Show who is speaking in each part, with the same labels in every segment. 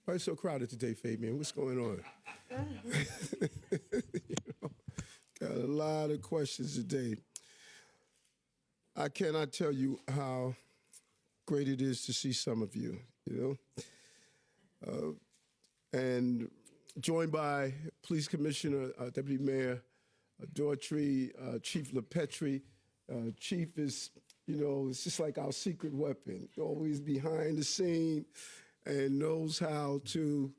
Speaker 1: Why is it so crowded today, Fabian? What's going on? Got a lot of questions today. I cannot tell you how great it is to see some of you, and joined by Police Commissioner, Deputy Mayor Daughtry, Chief LaPetrie. Chief is, it's just like our secret weapon, always behind the scene and knows how to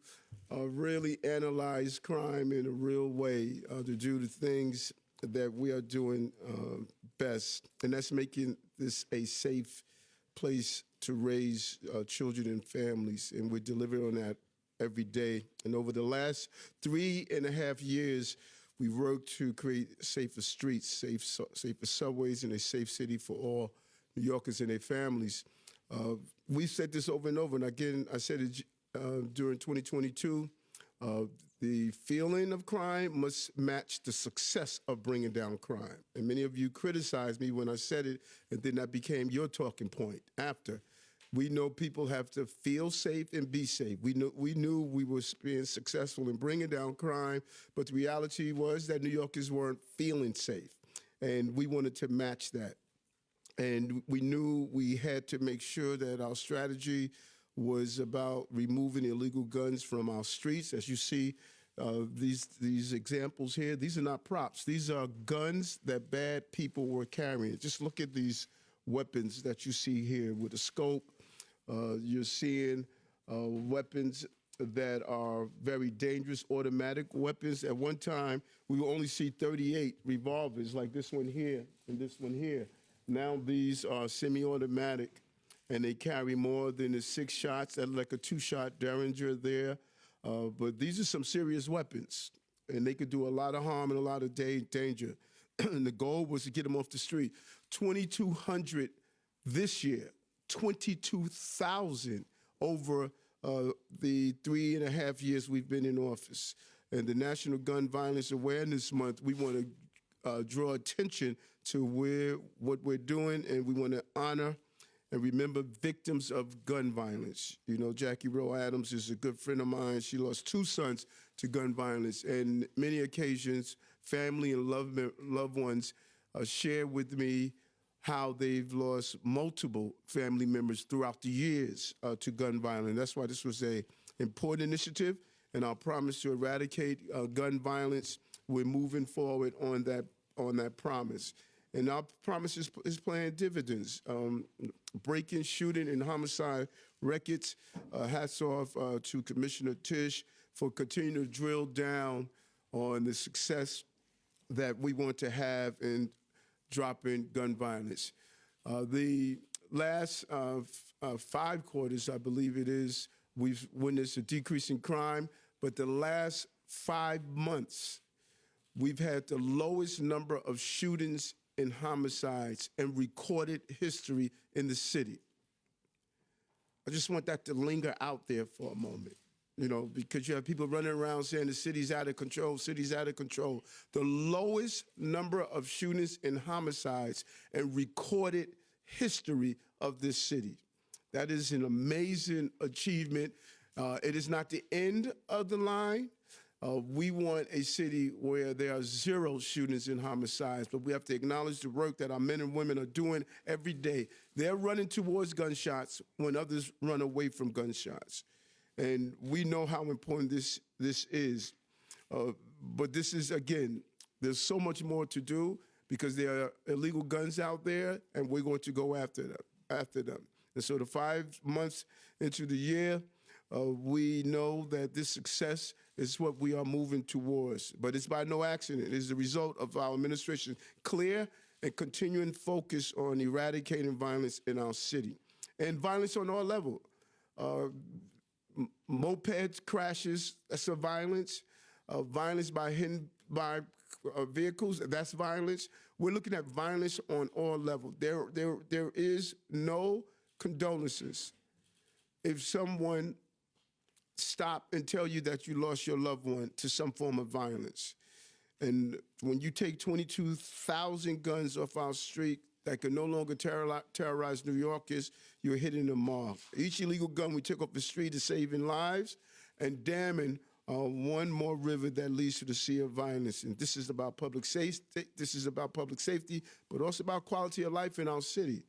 Speaker 1: really analyze crime in a real way, to do the things that we are doing best, and that's making this a safe place to raise children and families, and we're delivering on that every day. And over the last 3.5 years, we worked to create safer streets, safer subways, and a safe city for all New Yorkers and their families. We've said this over and over, and again, I said it during 2022, the feeling of crime must match the success of bringing down crime. And many of you criticized me when I said it, and then that became your talking point after. We know people have to feel safe and be safe. We knew we were being successful in bringing down crime, but the reality was that New Yorkers weren't feeling safe, and we wanted to match that. And we knew we had to make sure that our strategy was about removing illegal guns from our streets. As you see, these examples here, these are not props. These are guns that bad people were carrying. Just look at these weapons that you see here with a scope. You're seeing weapons that are very dangerous, automatic weapons. At one time, we would only see 38 revolvers like this one here and this one here. Now these are semi-automatic, and they carry more than the 6 shots. That's like a 2-shot Derringer there. But these are some serious weapons, and they could do a lot of harm and a lot of danger. And the goal was to get them off the street. 2,200 this year, 22,000 over the 3.5 years we've been in office. And the National Gun Violence Awareness Month, we want to draw attention to what we're doing, and we want to honor and remember victims of gun violence. Jackie Rowe Adams is a good friend of mine. She lost 2 sons to gun violence, and many occasions, family and loved ones share with me how they've lost multiple family members throughout the years to gun violence. That's why this was an important initiative, and our promise to eradicate gun violence, we're moving forward on that promise. And our promise is paying dividends. Breaking, shooting, and homicide records. Hats off to Commissioner Tisch for continuing to drill down on the success that we want to have in dropping gun violence. The last 5 quarters, I believe it is, we've witnessed a decrease in crime, but the last 5 months, we've had the lowest number of shootings and homicides in recorded history in the city. I just want that to linger out there for a moment, because you have people running around saying the city's out of control, city's out of control. The lowest number of shootings and homicides in recorded history of this city. That is an amazing achievement. It is not the end of the line. We want a city where there are 0 shootings and homicides, but we have to acknowledge the work that our men and women are doing every day. They're running towards gunshots when others run away from gunshots. And we know how important this is. But this is, again, there's so much more to do because there are illegal guns out there, and we're going to go after them. And so the 5 months into the year, we know that this success is what we are moving towards. But it's by no accident. It is the result of our administration's clear and continuing focus on eradicating violence in our city. And violence on all levels. Moped crashes, that's a violence. Violence by vehicles, that's violence. We're looking at violence on all levels. There is no condolences if someone stop and tell you that you lost your loved one to some form of violence. And when you take 22,000 guns off our street, that can no longer terrorize New Yorkers, you're hitting the mark. Each illegal gun we take off the street is saving lives and damming one more river that leads to the sea of violence. And this is about public safety. This is about public safety, but also about quality of life in our city.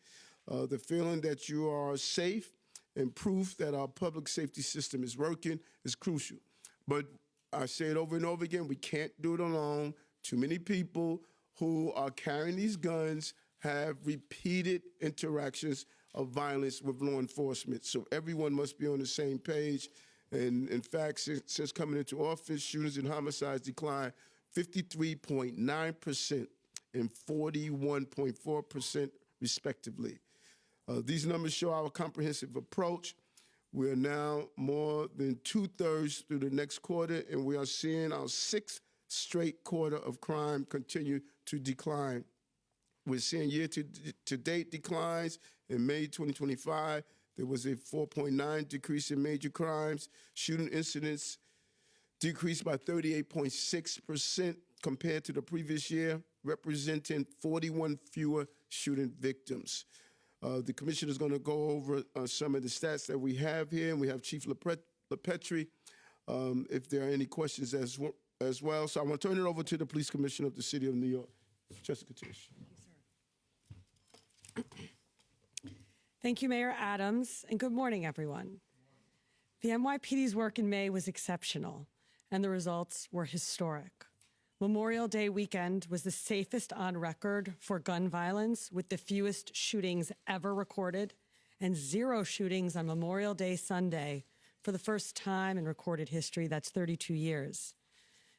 Speaker 1: The feeling that you are safe and proof that our public safety system is working is crucial. But I say it over and over again, we can't do it alone. Too many people who are carrying these guns have repeated interactions of violence with law enforcement. So everyone must be on the same page. And in fact, since coming into office, shootings and homicides declined 53.9% and 41.4% respectively. These numbers show our comprehensive approach. We are now more than 2/3 through the next quarter, and we are seeing our 6th straight quarter of crime continue to decline. We're seeing year-to-date declines. In May 2025, there was a 4.9 decrease in major crimes. Shooting incidents decreased by 38.6% compared to the previous year, representing 41 fewer shooting victims. The commissioner is going to go over some of the stats that we have here, and we have Chief LaPetrie if there are any questions as well. So I want to turn it over to the police commissioner of the city of New York, Jessica Tisch.
Speaker 2: Thank you, Mayor Adams, and good morning, everyone. The NYPD's work in May was exceptional, and the results were historic. Memorial Day weekend was the safest on record for gun violence, with the fewest shootings ever recorded, and 0 shootings on Memorial Day Sunday for the first time in recorded history. That's 32 years.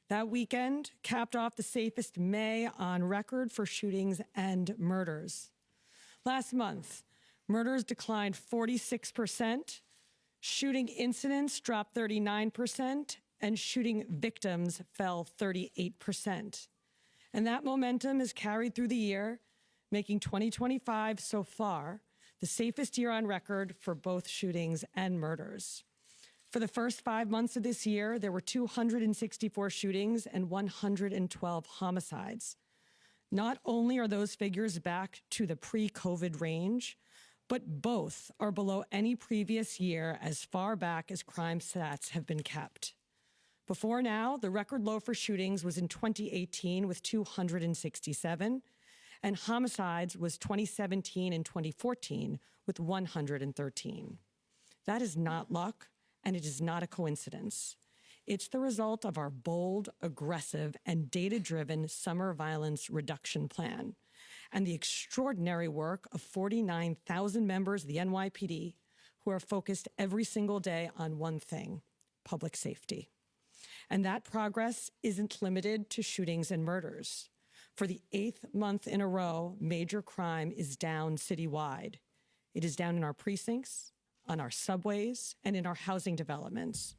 Speaker 2: That weekend capped off the safest May on record for shootings and murders. Last month, murders declined 46%, shooting incidents dropped 39%, and shooting victims fell 38%. And that momentum has carried through the year, making 2025 so far the safest year on record for both shootings and murders. For the first 5 months of this year, there were 264 shootings and 112 homicides. Not only are those figures back to the pre-COVID range, but both are below any previous year as far back as crime stats have been kept. Before now, the record low for shootings was in 2018 with 267, and homicides was 2017 and 2014 with 113. That is not luck, and it is not a coincidence. It's the result of our bold, aggressive, and data-driven summer violence reduction plan and the extraordinary work of 49,000 members of the NYPD who are focused every single day on one thing: public safety. And that progress isn't limited to shootings and murders. For the 8th month in a row, major crime is down citywide. It is down in our precincts, on our subways, and in our housing developments.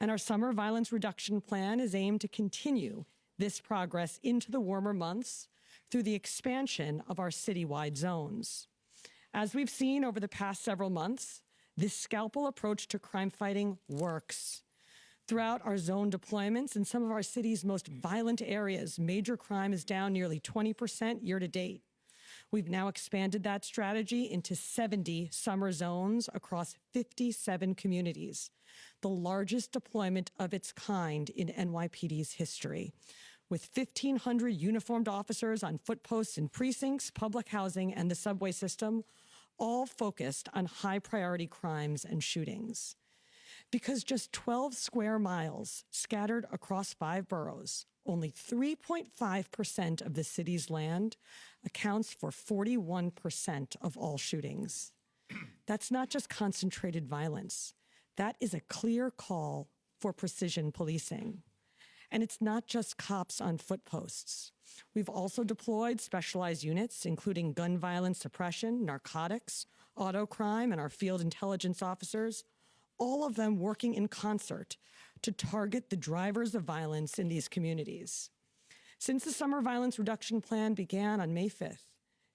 Speaker 2: And our summer violence reduction plan is aimed to continue this progress into the warmer months through the expansion of our citywide zones. As we've seen over the past several months, this scalpel approach to crime fighting works. Throughout our zone deployments in some of our city's most violent areas, major crime is down nearly 20% year to date. We've now expanded that strategy into 70 summer zones across 57 communities, the largest deployment of its kind in NYPD's history, with 1,500 uniformed officers on foot posts in precincts, public housing, and the subway system, all focused on high-priority crimes and shootings. Because just 12 square miles scattered across 5 boroughs, only 3.5% of the city's land accounts for 41% of all shootings. That's not just concentrated violence. That is a clear call for precision policing. And it's not just cops on foot posts. We've also deployed specialized units, including gun violence suppression, narcotics, auto crime, and our field intelligence officers, all of them working in concert to target the drivers of violence in these communities. Since the Summer Violence Reduction Plan began on May 5th,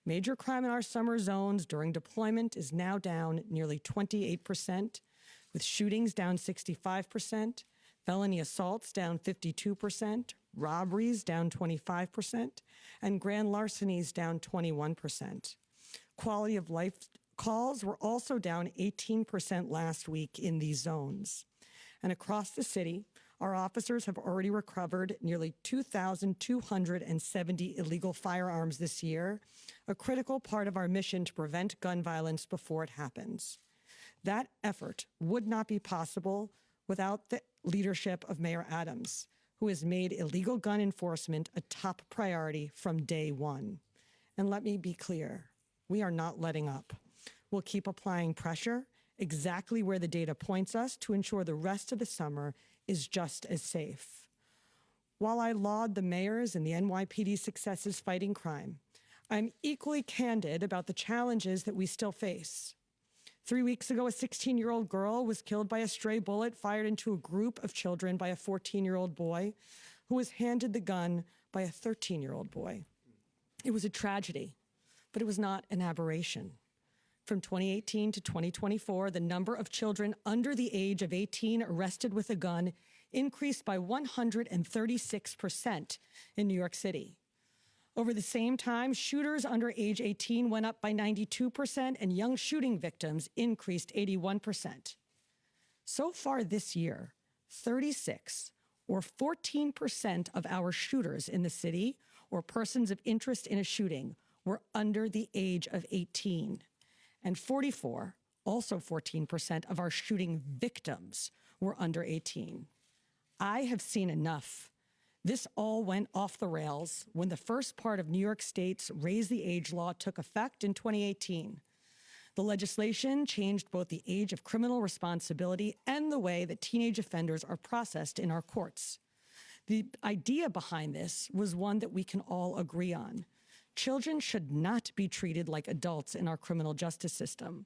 Speaker 2: major crime in our summer zones during deployment is now down nearly 28%, with shootings down 65%, felony assaults down 52%, robberies down 25%, and grand larcenies down 21%. Quality of life calls were also down 18% last week in these zones. And across the city, our officers have already recovered nearly 2,270 illegal firearms this year, a critical part of our mission to prevent gun violence before it happens. That effort would not be possible without the leadership of Mayor Adams, who has made illegal gun enforcement a top priority from day one. And let me be clear, we are not letting up. We'll keep applying pressure exactly where the data points us to ensure the rest of the summer is just as safe. While I laud the mayor's and the NYPD successes fighting crime, I'm equally candid about the challenges that we still face. 3 weeks ago, a 16-year-old girl was killed by a stray bullet fired into a group of children by a 14-year-old boy who was handed the gun by a 13-year-old boy. It was a tragedy, but it was not an aberration. From 2018 to 2024, the number of children under the age of 18 arrested with a gun increased by 136% in New York City. Over the same time, shooters under age 18 went up by 92%, and young shooting victims increased 81%. So far this year, 36 or 14% of our shooters in the city or persons of interest in a shooting were under the age of 18. And 44, also 14% of our shooting victims were under 18. I have seen enough. This all went off the rails when the first part of New York State's Raise the Age law took effect in 2018. The legislation changed both the age of criminal responsibility and the way that teenage offenders are processed in our courts. The idea behind this was one that we can all agree on. Children should not be treated like adults in our criminal justice system.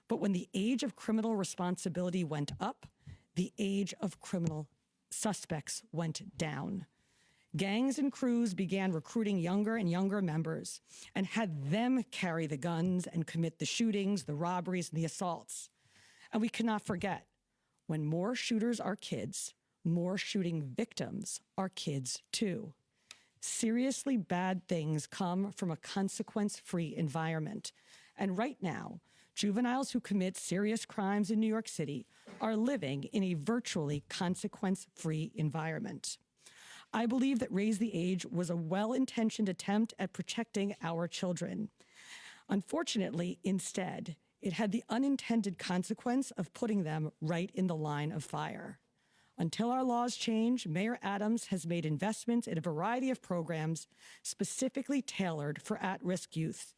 Speaker 2: But when the age of criminal responsibility went up, the age of criminal suspects went down. Gangs and crews began recruiting younger and younger members and had them carry the guns and commit the shootings, the robberies, and the assaults. And we cannot forget, when more shooters are kids, more shooting victims are kids too. Seriously bad things come from a consequence-free environment. And right now, juveniles who commit serious crimes in New York City are living in a virtually consequence-free environment. I believe that Raise the Age was a well-intentioned attempt at protecting our children. Unfortunately, instead, it had the unintended consequence of putting them right in the line of fire. Until our laws change, Mayor Adams has made investments in a variety of programs specifically tailored for at-risk youth.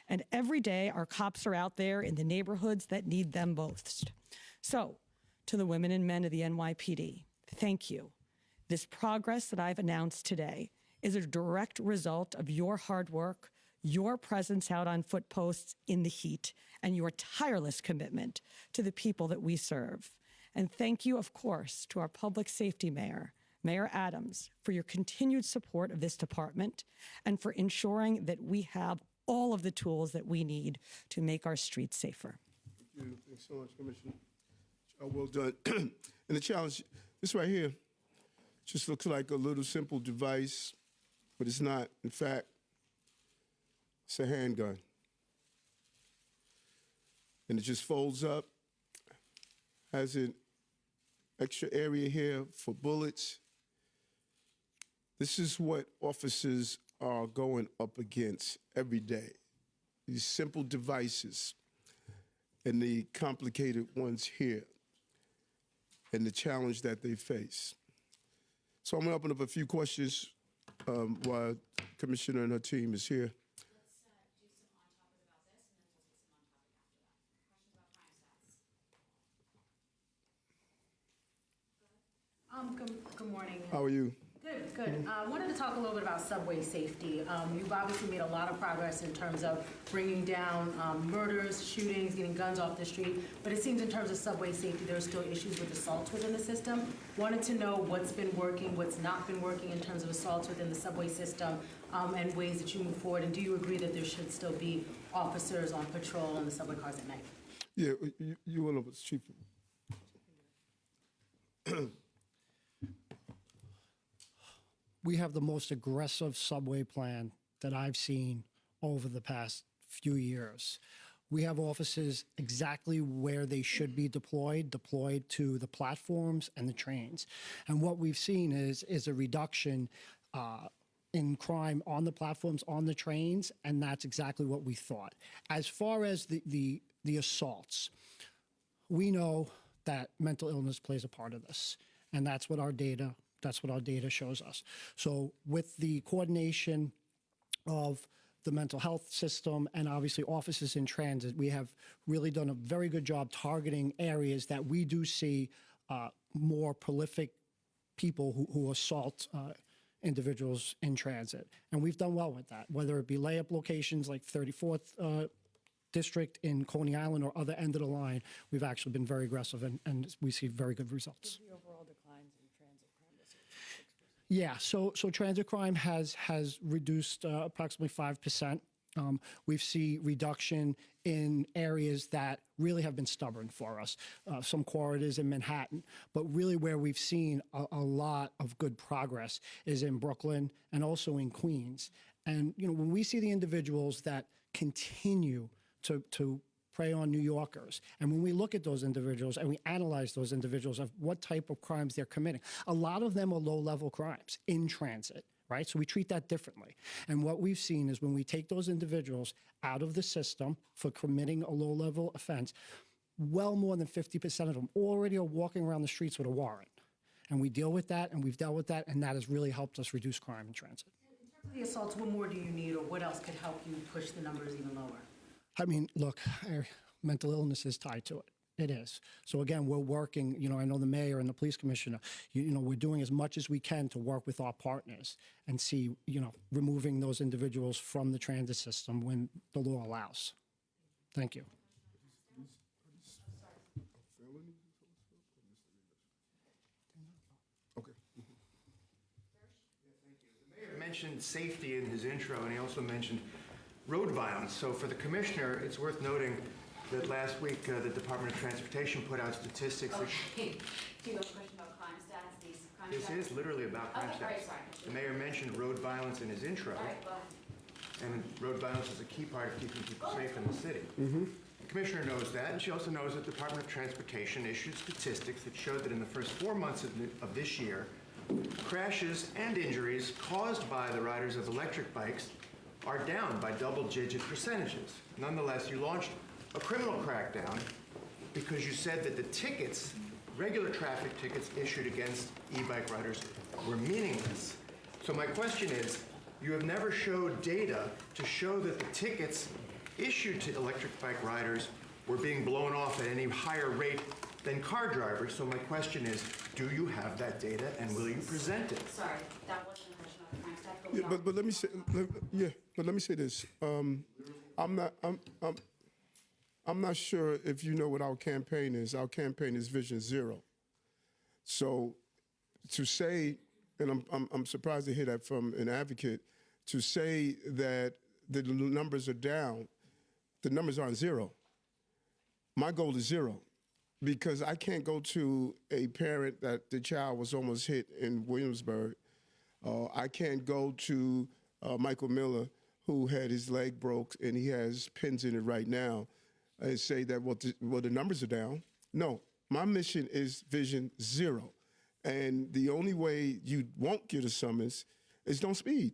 Speaker 2: And every day, our cops are out there in the neighborhoods that need them most. So, to the women and men of the NYPD, thank you. This progress that I've announced today is a direct result of your hard work, your presence out on foot posts in the heat, and your tireless commitment to the people that we serve. And thank you, of course, to our public safety mayor, Mayor Adams, for your continued support of this department and for ensuring that we have all of the tools that we need to make our streets safer.
Speaker 1: Thank you. Thanks so much, Commissioner. Well done. And the challenge, this right here, just looks like a little simple device, but it's not. In fact, it's a handgun. And it just folds up, has an extra area here for bullets. This is what officers are going up against every day. These simple devices and the complicated ones here and the challenge that they face. So I'm going to open up a few questions while Commissioner and her team is here.
Speaker 3: Good morning.
Speaker 1: How are you?
Speaker 3: Good, good. I wanted to talk a little bit about subway safety. You've obviously made a lot of progress in terms of bringing down murders, shootings, getting guns off the street, but it seems in terms of subway safety, there are still issues with assaults within the system. Wanted to know what's been working, what's not been working in terms of assaults within the subway system, and ways that you move forward. And do you agree that there should still be officers on patrol on the subway cars at night?
Speaker 1: Yeah, you one of us, Chief.
Speaker 4: we have the most aggressive subway plan that I've seen over the past few years. We have officers exactly where they should be deployed to the platforms and the trains. And what we've seen is a reduction in crime on the platforms, on the trains, and that's exactly what we thought. As far as the assaults, we know that mental illness plays a part of this, and that's what our data shows us. So with the coordination of the mental health system and obviously officers in transit, we have really done a very good job targeting areas that we do see more prolific people who assault individuals in transit. And we've done well with that, whether it be layup locations like 34th District in Coney Island or other end of the line. We've actually been very aggressive and we see very good results.
Speaker 2: The overall declines in transit crime this year?
Speaker 4: Yeah, so transit crime has reduced approximately 5%. We've seen reduction in areas that really have been stubborn for us, some corridors in Manhattan. But really where we've seen a lot of good progress is in Brooklyn and also in Queens. And, you know, when we see the individuals that continue to prey on New Yorkers, and when we look at those individuals and we analyze those individuals of what type of crimes they're committing, a lot of them are low-level crimes in transit. Right? So we treat that differently. And what we've seen is when we take those individuals out of the system for committing a low-level offense, well more than 50% of them already are walking around the streets with a warrant. And we deal with that, and we've dealt with that, and that has really helped us reduce crime in transit.
Speaker 3: In terms of the assaults, what more do you need, or what else could help you push the numbers even lower?
Speaker 4: I mean, look, mental illness is tied to it. It is. So again, we're working, you know, I know the mayor and the police commissioner, you know, we're doing as much as we can to work with our partners and see, you know, removing those individuals from the transit system when the law allows. Thank you.
Speaker 1: Okay.
Speaker 5: The mayor mentioned safety in his intro, and he also mentioned road violence. So for the commissioner, it's worth noting that last week the Department of Transportation put out statistics.
Speaker 6: Okay. Do you have a question about crime stats? These crime
Speaker 5: This
Speaker 6: stats?
Speaker 5: is literally about crime
Speaker 6: Okay, all right,
Speaker 5: stats.
Speaker 6: sorry.
Speaker 5: The mayor mentioned road violence in his intro,
Speaker 6: All right, go ahead.
Speaker 5: and road violence is a key part of keeping people safe in the city. The commissioner knows that, and she also knows that the Department of Transportation issued statistics that showed that in the first 4 months of this year, crashes and injuries caused by the riders of electric bikes are down by double-digit percentages. Nonetheless, you launched a criminal crackdown because you said that the tickets, regular traffic tickets issued against e-bike riders, were meaningless. So my question is, you have never showed data to show that the tickets issued to electric bike riders were being blown off at any higher rate than car drivers. So my question is, do you have that data and will you present it?
Speaker 6: Sorry, that wasn't a question about crime stats, but
Speaker 1: Yeah,
Speaker 6: we
Speaker 1: but let me say, let me say this. I'm not sure if you know what our campaign is. Our campaign is Vision Zero. So to say, and I'm surprised to hear that from an advocate, to say that the numbers are down, the numbers aren't zero. My goal is zero, because I can't go to a parent that the child was almost hit in Williamsburg. I can't go to Michael Miller, who had his leg broke and he has pins in it right now, and say that, well, the numbers are down. No, my mission is Vision Zero. And the only way you won't get a summons is don't speed.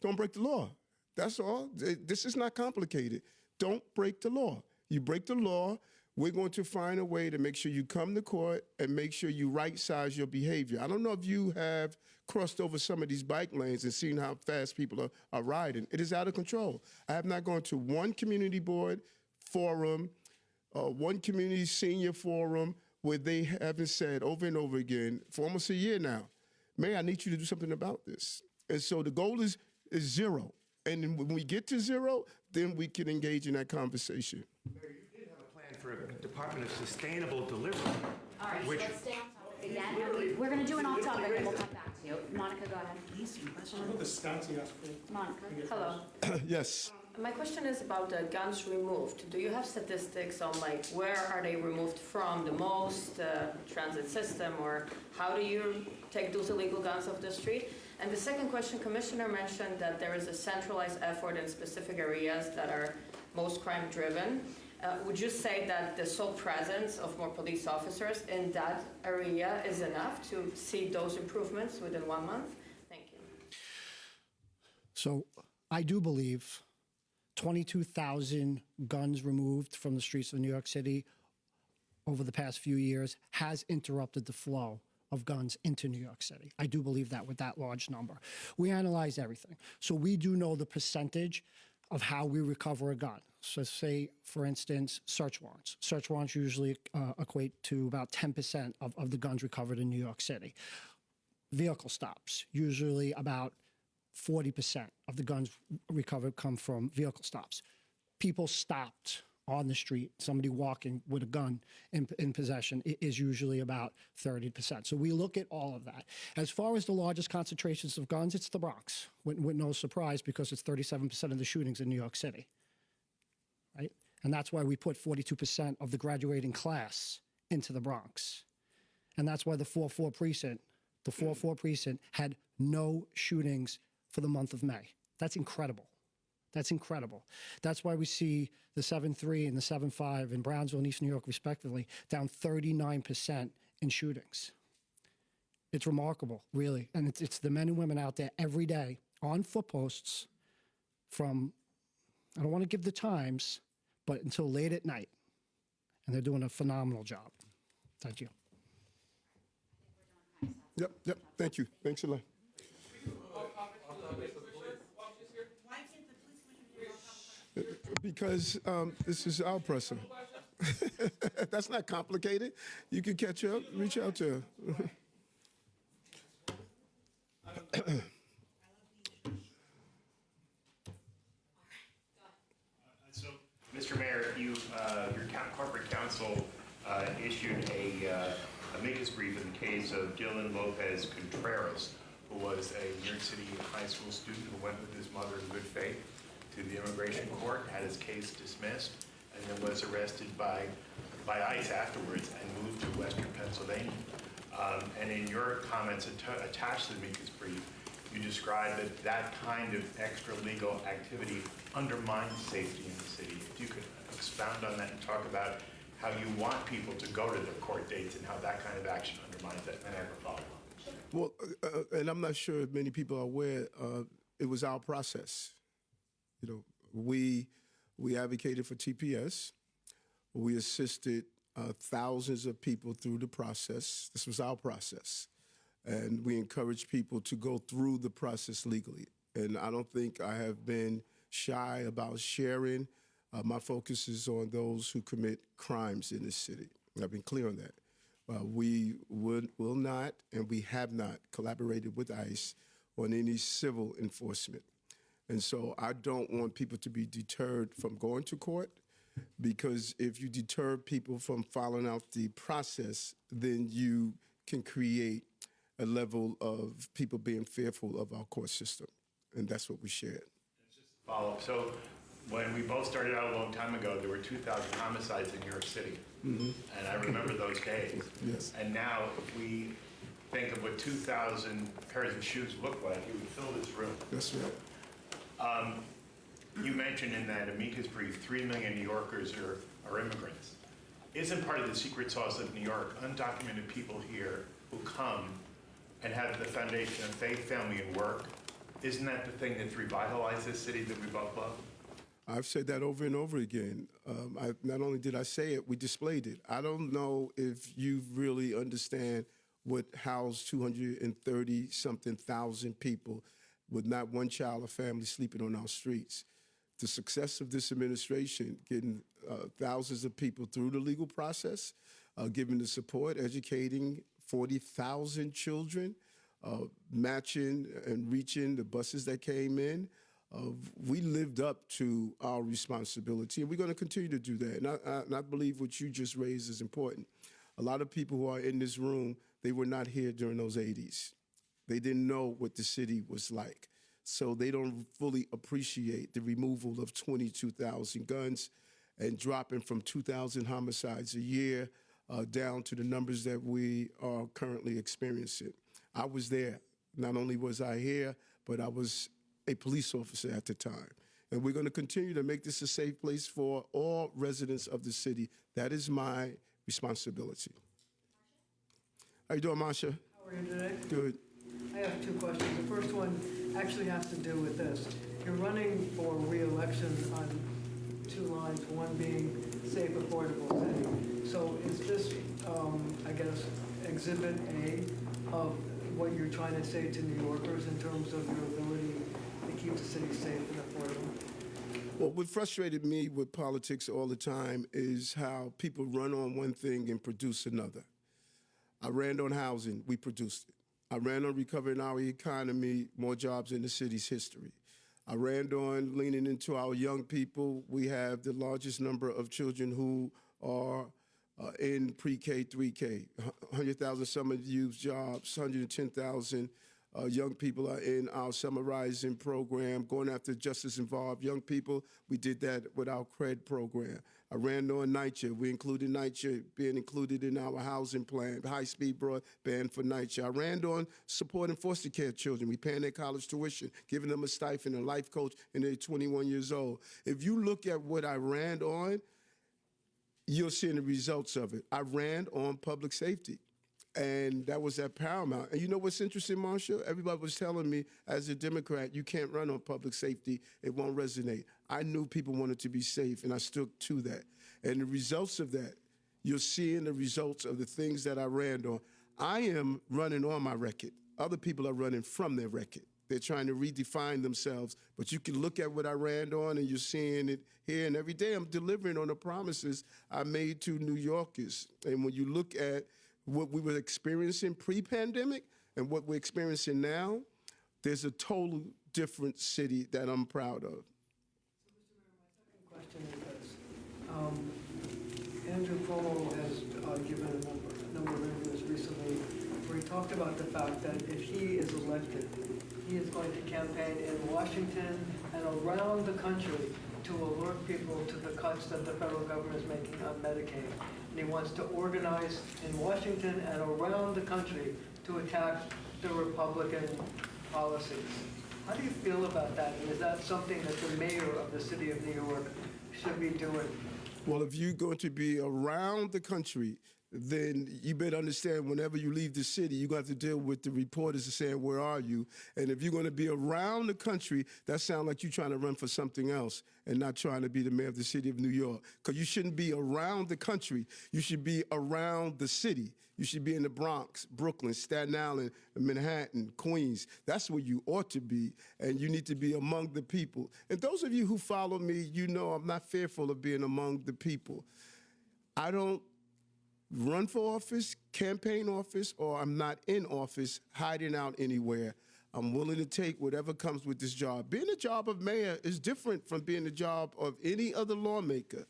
Speaker 1: Don't break the law. That's all. This is not complicated. Don't break the law. You break the law, we're going to find a way to make sure you come to court and make sure you right-size your behavior. I don't know if you have crossed over some of these bike lanes and seen how fast people are riding. It is out of control. I have not gone to one community board forum, one community senior forum where they haven't said over and over again for almost a year now, Mayor, I need you to do something about this. And so the goal is zero. And then when we get to zero, then we can engage in that conversation.
Speaker 5: Mayor, you did have a plan for a Department of Sustainable Delivery.
Speaker 6: All right,
Speaker 5: which,
Speaker 6: so let's stay on topic again. And we're going to do an off-topic, and we'll come back to you. Monica, go ahead.
Speaker 7: The stats he asked for.
Speaker 6: Monica, hello.
Speaker 1: Yes.
Speaker 7: My question is about the guns removed. Do you have statistics on like where are they removed from the most, transit system, or how do you take those illegal guns off the street? And the second question, Commissioner mentioned that there is a centralized effort in specific areas that are most crime driven. Would you say that the sole presence of more police officers in that area is enough to see those improvements within 1 month? Thank you.
Speaker 4: So I do believe 22,000 guns removed from the streets of New York City over the past few years has interrupted the flow of guns into New York City. I do believe that with that large number. We analyze everything. So we do know the percentage of how we recover a gun. So say, for instance, search warrants. Search warrants usually equate to about 10% of the guns recovered in New York City. Vehicle stops, usually about 40% of the guns recovered come from vehicle stops. People stopped on the street, somebody walking with a gun in possession is usually about 30%. So we look at all of that. As far as the largest concentrations of guns, it's the Bronx, with no surprise, because it's 37% of the shootings in New York City, right? And that's why we put 42% of the graduating class into the Bronx. And that's why the 4-4 precinct had no shootings for the month of May. That's incredible. That's incredible. That's why we see the 7-3 and the 7-5 in Brownsville and East New York, respectively, down 39% in shootings. It's remarkable, really. And it's the men and women out there every day on foot posts from, I don't want to give the times, but until late at night. And they're doing a phenomenal job. Thank you.
Speaker 1: Yep. Thank you. Thanks a lot. Because this is our presser. That's not complicated. You can catch up, reach out to her.
Speaker 8: So, Mr. Mayor, your corporate counsel issued a amicus brief in the case of Dylan Lopez Contreras, who was a New York City high school student who went with his mother in good faith to the immigration court, had his case dismissed, and then was arrested by ICE afterwards and moved to Western Pennsylvania. And in your comments attached to the amicus brief, you described that kind of extra-legal activity undermines safety in the city. If you could expound on that and talk about how you want people to go to their court dates and how that kind of action undermines that, and I have a follow-up.
Speaker 1: Well, and I'm not sure if many people are aware, it was our process. You know, we advocated for TPS. We assisted thousands of people through the process. This was our process. And we encouraged people to go through the process legally. And I don't think I have been shy about sharing. My focus is on those who commit crimes in this city. I've been clear on that. We will not, and we have not collaborated with ICE on any civil enforcement. And so I don't want people to be deterred from going to court, because if you deter people from following out the process, then you can create a level of people being fearful of our court system. And that's what we shared.
Speaker 8: Just a follow-up. So when we both started out a long time ago, there were 2,000 homicides in New York City. Mm-hmm. And I remember those days.
Speaker 1: Yes.
Speaker 8: And now if we think of what 2,000 pairs of shoes look like, it would fill this room.
Speaker 1: That's right.
Speaker 8: You mentioned in that amicus brief 3 million New Yorkers are immigrants. Isn't part of the secret sauce of New York undocumented people here who come and have the foundation of faith, family, and work? Isn't that the thing that's revitalized this city that we both love?
Speaker 1: I've said that over and over again. Not only did I say it, we displayed it. I don't know if you really understand what housed 230-something thousand people with not one child or family sleeping on our streets. The success of this administration, getting thousands of people through the legal process, giving the support, educating 40,000 children, matching and reaching the buses that came in. We lived up to our responsibility, and we're going to continue to do that. And I believe what you just raised is important. A lot of people who are in this room, they were not here during those 80s. They didn't know what the city was like. so they don't fully appreciate the removal of 22,000 guns and dropping from 2,000 homicides a year down to the numbers that we are currently experiencing. I was there. Not only was I here, but I was a police officer at the time. And we're going to continue to make this a safe place for all residents of the city. That is my responsibility. How you doing, Masha?
Speaker 9: How are you today?
Speaker 1: Good.
Speaker 9: I have two questions. The first one actually has to do with this. You're running for re-election on two lines, one being safe, affordable city. So is this, I guess, exhibit A of what you're trying to say to New Yorkers in terms of your ability to keep the city safe and affordable?
Speaker 1: Well, what frustrated me with politics all the time is how people run on one thing and produce another. I ran on housing, we produced it. I ran on recovering our economy, more jobs in the city's history. I ran on leaning into our young people. We have the largest number of children who are in pre-K, 3K. 100,000 summer youth jobs, 110,000 young people are in our Summer Rising program, going after justice-involved young people. We did that with our CRED program. I ran on NYCHA. We included NYCHA being included in our housing plan, high-speed broadband for NYCHA. I ran on supporting foster care children. We paying their college tuition, giving them a stipend, a life coach, and they're 21 years old. If you look at what I ran on, you're seeing the results of it. I ran on public safety. And that was at Paramount. And you know what's interesting, Marshall? Everybody was telling me, as a Democrat, you can't run on public safety. It won't resonate. I knew people wanted to be safe, and I stuck to that. And the results of that, you're seeing the results of the things that I ran on. I am running on my record. Other people are running from their record. They're trying to redefine themselves. But you can look at what I ran on, and you're seeing it here. And every day I'm delivering on the promises I made to New Yorkers. And when you look at what we were experiencing pre-pandemic and what we're experiencing now, there's a total different city that I'm proud of.
Speaker 9: My second question is this. Andrew Cuomo has given a number of interviews recently where he talked about the fact that if he is elected, he is going to campaign in Washington and around the country to alert people to the cuts that the federal government is making on Medicaid. And he wants to organize in Washington and around the country to attack the Republican policies. How do you feel about that? And is that something that the mayor of the city of New York should be doing?
Speaker 1: Well, if you're going to be around the country, then you better understand whenever you leave the city, you're going to have to deal with the reporters saying, where are you? And if you're going to be around the country, that sounds like you're trying to run for something else and not trying to be the mayor of the city of New York. Because you shouldn't be around the country. You should be around the city. You should be in the Bronx, Brooklyn, Staten Island, Manhattan, Queens. That's where you ought to be, and you need to be among the people. And those of you who follow me, you know I'm not fearful of being among the people. I don't run for office, campaign office, or I'm not in office hiding out anywhere. I'm willing to take whatever comes with this job. Being the job of mayor is different from being the job of any other lawmaker.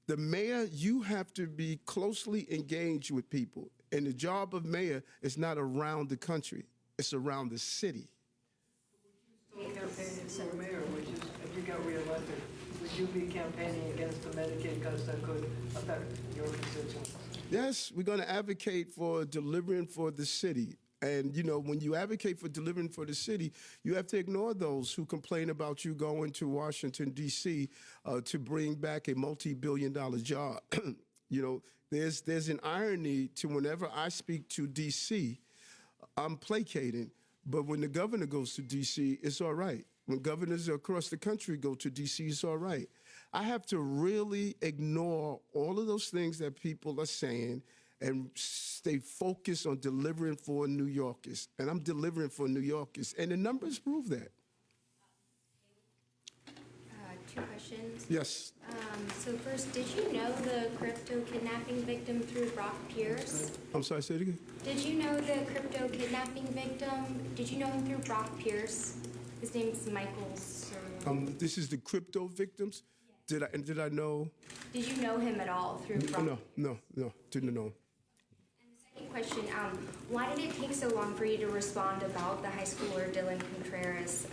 Speaker 1: The mayor, you have to be closely engaged with people. And the job of mayor is not around the country, it's around the city.
Speaker 9: Still campaigning for mayor, which is, if you got reelected, would you be campaigning against the Medicaid cuts that could affect your constituents?
Speaker 1: Yes, we're going to advocate for delivering for the city. And, you know, when you advocate for delivering for the city, you have to ignore those who complain about you going to Washington, D.C. To bring back a multi-billion-dollar job. You know, there's an irony to whenever I speak to D.C., I'm placating. But when the governor goes to D.C., it's all right. When governors across the country go to D.C., it's all right. I have to really ignore all of those things that people are saying and stay focused on delivering for New Yorkers. And I'm delivering for New Yorkers. And the numbers prove that.
Speaker 10: Two questions.
Speaker 1: Yes.
Speaker 10: So first, did you know the crypto kidnapping victim through Brock Pierce?
Speaker 1: I'm sorry, say it again.
Speaker 10: Did you know the crypto kidnapping victim? Did you know him through Brock Pierce? His name's Michael.
Speaker 1: This is the crypto victims. Did I know?
Speaker 10: Did you know him at all through Brock?
Speaker 1: No, didn't know.
Speaker 10: And the second question. Why did it take so long for you to respond about the high schooler Dylan Contreras?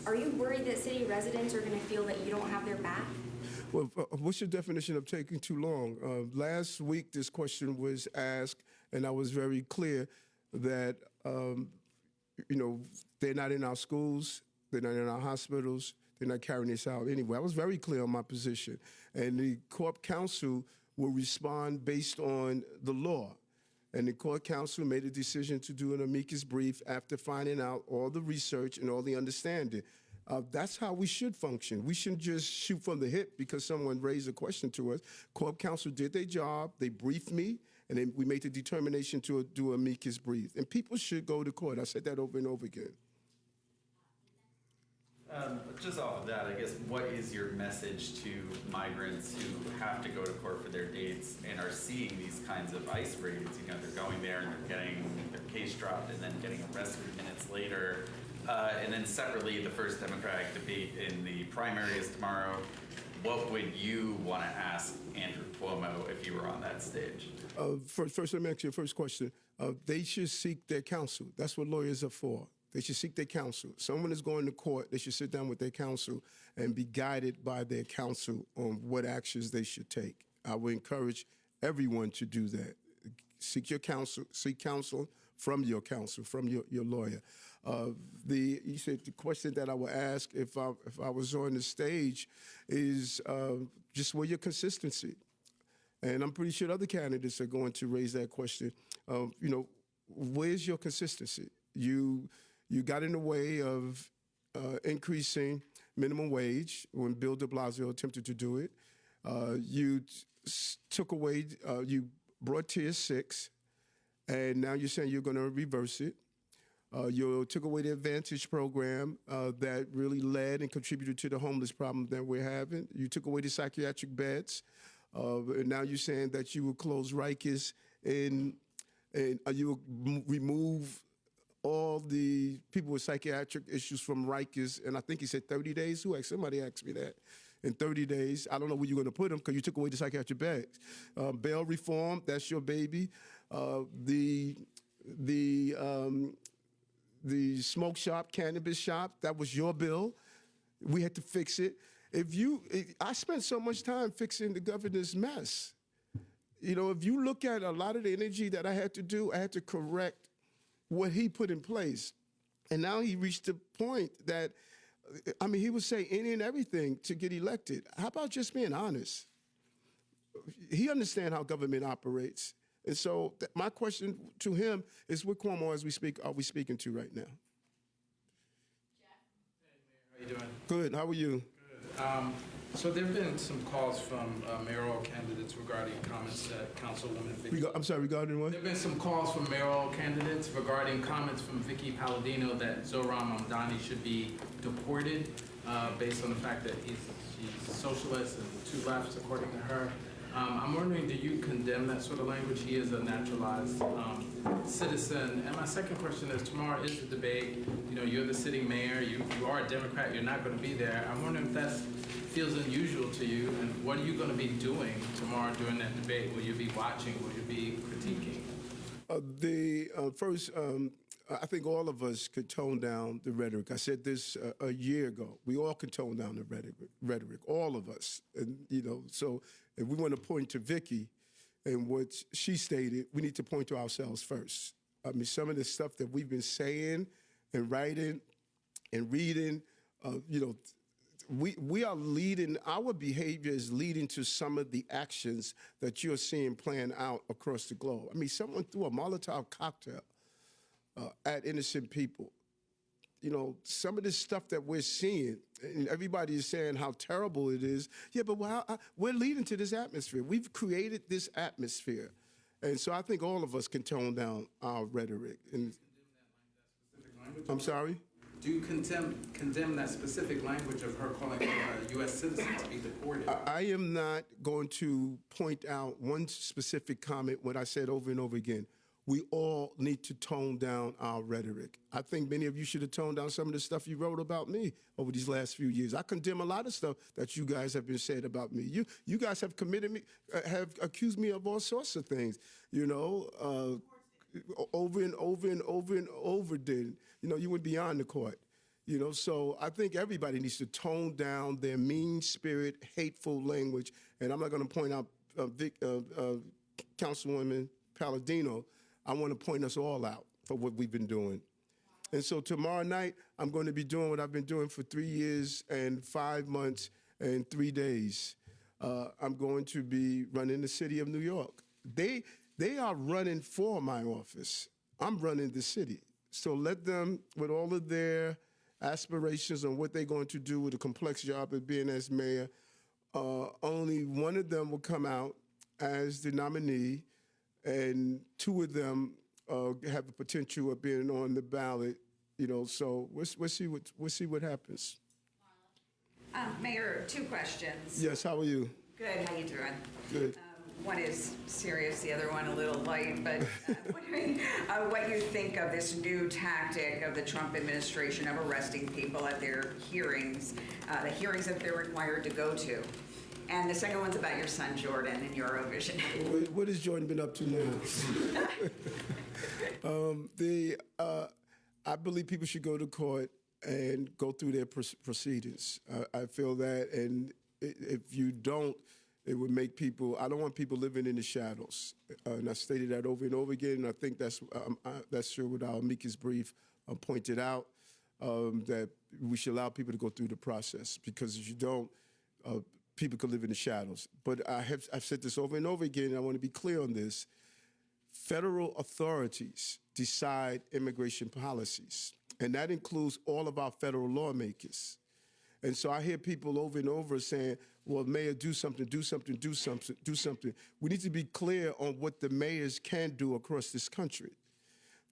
Speaker 10: Are you worried that city residents are going to feel that you don't have their back?
Speaker 1: Well, what's your definition of taking too long? Last week, this question was asked, and I was very clear that, they're not in our schools, they're not in our hospitals, they're not carrying this out anyway. I was very clear on my position. And the Corp Council will respond based on the law. And the Court Council made a decision to do an amicus brief after finding out all the research and all the understanding. That's how we should function. We shouldn't just shoot from the hip because someone raised a question to us. Court Council did their job. They briefed me, and then we made the determination to do amicus brief. And people should go to court. I said that over and over again.
Speaker 11: Just off of that, I guess, what is your message to migrants who have to go to court for their dates and are seeing these kinds of ICE raids? They're going there and they're getting their case dropped and then getting arrested minutes later. And then separately, the first Democratic debate in the primary is tomorrow. What would you want to ask Andrew Cuomo if you were on that stage?
Speaker 1: First, let me ask you your first question. They should seek their counsel. That's what lawyers are for. They should seek their counsel. Someone is going to court, they should sit down with their counsel and be guided by their counsel on what actions they should take. I would encourage everyone to do that. Seek your counsel, seek counsel from your counsel, from your lawyer. You said the question that I would ask if I was on the stage is just where your consistency. And I'm pretty sure other candidates are going to raise that question. Where's your consistency? You got in the way of increasing minimum wage when Bill de Blasio attempted to do it. You took away, you brought Tier 6, and now you're saying you're going to reverse it. You took away the Advantage program that really led and contributed to the homeless problem that we're having. You took away the psychiatric beds. And now you're saying that you will close Rikers and you will remove all the people with psychiatric issues from Rikers. And I think he said 30 days. Somebody asked me that. In 30 days, I don't know where you're going to put them because you took away the psychiatric beds. Bail reform, that's your baby. The smoke shop, cannabis shop, that was your bill. We had to fix it. I spent so much time fixing the governor's mess. If you look at a lot of the energy that I had to do, I had to correct what he put in place. And now he reached the point that, he would say any and everything to get elected. How about just being honest? He understands how government operates. And so my question to him is, what Cuomo, as we speak, are we speaking to right now?
Speaker 12: Hey, Mayor, how you doing?
Speaker 1: Good. How are you?
Speaker 12: Good. So there have been some calls from mayoral candidates regarding comments that Councilwoman Vicky...
Speaker 1: I'm sorry, regarding what?
Speaker 12: There have been some calls from mayoral candidates regarding comments from Vicky Palladino that Zohran Mamdani should be deported based on the fact that she's a socialist and two lefts, according to her. I'm wondering, do you condemn that sort of language? He is a naturalized citizen. And my second question is, tomorrow is the debate. You're the sitting mayor. You are a Democrat. You're not going to be there. I'm wondering if that feels unusual to you, and what are you going to be doing tomorrow during that debate? Will you be watching? Will you be critiquing?
Speaker 1: I think all of us could tone down the rhetoric. I said this a year ago. We all can tone down the rhetoric, all of us. And so if we want to point to Vicky and what she stated, we need to point to ourselves first. Some of the stuff that we've been saying and writing and reading, we are leading, our behavior is leading to some of the actions that you're seeing playing out across the globe. Someone threw a Molotov cocktail at innocent people. Some of this stuff that we're seeing, and everybody is saying how terrible it is. Yeah, but we're leading to this atmosphere. We've created this atmosphere. And so I think all of us can tone down our rhetoric. And I'm sorry?
Speaker 12: Do you condemn that specific language of her calling for a U.S. citizen to be deported?
Speaker 1: I am not going to point out one specific comment, what I said over and over again. We all need to tone down our rhetoric. I think many of you should have toned down some of the stuff you wrote about me over these last few years. I condemn a lot of stuff that you guys have been said about me. You guys have have accused me of all sorts of things, over and over and over and over did, you went beyond the court. So I think everybody needs to tone down their mean spirit, hateful language. And I'm not going to point out Councilwoman Palladino. I want to point us all out for what we've been doing. And so tomorrow night, I'm going to be doing what I've been doing for 3 years and 5 months and 3 days. I'm going to be running the city of New York. They are running for my office. I'm running the city. So let them, with all of their aspirations on what they're going to do with a complex job of being as mayor, only one of them will come out as the nominee, and 2 of them have the potential of being on the ballot. So we'll see what happens.
Speaker 13: Mayor, 2 questions.
Speaker 1: Yes, how are you?
Speaker 13: Good, how you doing?
Speaker 1: Good.
Speaker 13: One is serious, the other one a little light, but wondering what you think of this new tactic of the Trump administration of arresting people at their hearings, the hearings that they're required to go to. And the second one's about your son, Jordan, and Eurovision.
Speaker 1: What has Jordan been up to now? I believe people should go to court and go through their proceedings. I feel that, and if you don't, it would make people. I don't want people living in the shadows, and I stated that over and over again. And I think that's sure what our amicus brief pointed out, that we should allow people to go through the process, because if you don't, people could live in the shadows. But I've said this over and over again, and I want to be clear on this. Federal authorities decide immigration policies, and that includes all of our federal lawmakers. And so I hear people over and over saying, well, Mayor, do something, do something, do something, do something. We need to be clear on what the mayors can do across this country.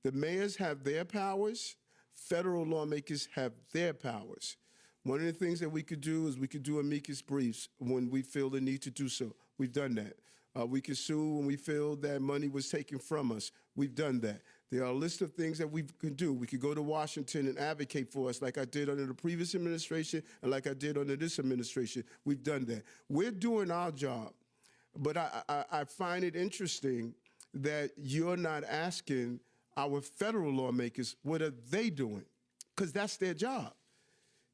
Speaker 1: The mayors have their powers. Federal lawmakers have their powers. One of the things that we could do is we could do amicus briefs when we feel the need to do so. We've done that. We can sue when we feel that money was taken from us. We've done that. There are a list of things that we can do. We could go to Washington and advocate for us like I did under the previous administration and like I did under this administration. We've done that. We're doing our job. But I find it interesting that you're not asking our federal lawmakers, what are they doing? Because that's their job.